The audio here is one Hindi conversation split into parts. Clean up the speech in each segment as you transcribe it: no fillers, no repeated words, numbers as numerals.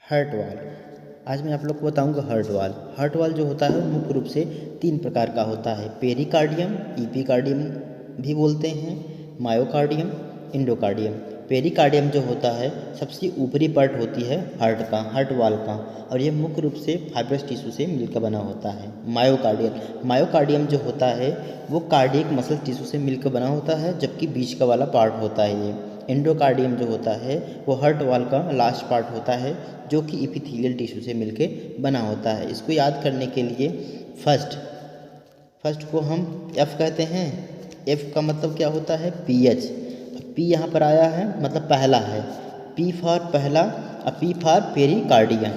हार्ट वाल। आज मैं आप लोग को बताऊंगा हार्ट वाल। हार्ट वाल जो होता है वो मुख्य रूप से 3 प्रकार का होता है। पेरिकार्डियम, इपिकार्डियम भी बोलते हैं, मायोकार्डियम, इंडोकार्डियम। पेरिकार्डियम जो होता है सबसे ऊपरी पार्ट होती है हार्ट वाल का, और ये मुख्य रूप से फाइब्रस टिश्यू से मिलकर बना होता है। मायोकार्डियम जो होता है वो कार्डियक मसल टिश्यू से मिलकर बना होता है, जबकि बीच का वाला पार्ट होता है ये। एंडोकार्डियम जो होता है वो हार्ट वाल का लास्ट पार्ट होता है, जो कि इपिथेलियल टिश्यू से मिलके बना होता है। इसको याद करने के लिए फर्स्ट को हम एफ कहते हैं। एफ का मतलब क्या होता है? पीएच। पी यहाँ पर आया है मतलब पहला है, पी फॉर पहला और पी फॉर पेरिकार्डियम।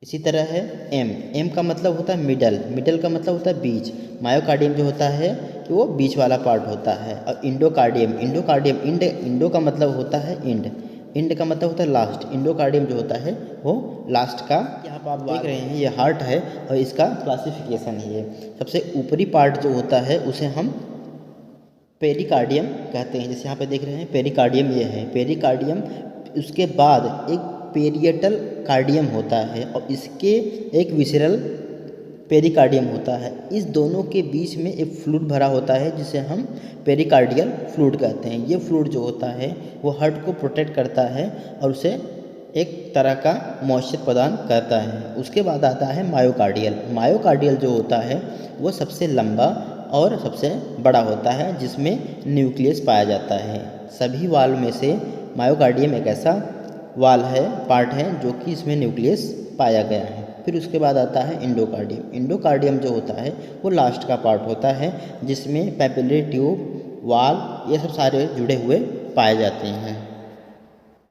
इसी तरह है एम। एम का मतलब होता है मिडल का मतलब होता है बीच। मायोकार्डियम जो होता है कि वो बीच वाला पार्ट होता है। और इंडोकार्डियम इंडो का मतलब होता है इंड का मतलब होता है लास्ट। इंडोकार्डियम जो होता है वो लास्ट का। यहाँ पर आप देख रहे हैं ये हार्ट है और इसका क्लासिफिकेशन है। सबसे ऊपरी पार्ट जो होता है उसे हम पेरिकार्डियम कहते हैं। जैसे यहाँ पे देख रहे हैं पेरिकार्डियम ये है पेरिकार्डियम। उसके बाद एक पेरिएटल कार्डियम होता है और इसके एक विसरल पेरिकार्डियम होता है। इस दोनों के बीच में एक फ्लूइड भरा होता है जिसे हम पेरिकार्डियल फ्लूइड कहते हैं। ये फ्लूइड जो होता है वो हार्ट को प्रोटेक्ट करता है और उसे एक तरह का मॉइस्चर प्रदान करता है। उसके बाद आता है मायोकार्डियल जो होता है वो सबसे लंबा और सबसे बड़ा होता है, जिसमें न्यूक्लियस पाया जाता है। सभी वाल में से मायोकार्डियम एक ऐसा पार्ट है जो कि इसमें न्यूक्लियस पाया गया है। फिर उसके बाद आता है इंडोकार्डियम जो होता है वो लास्ट का पार्ट होता है, जिसमें पैपिलरी ट्यूब, वाल ये सब सारे जुड़े हुए पाए जाते हैं।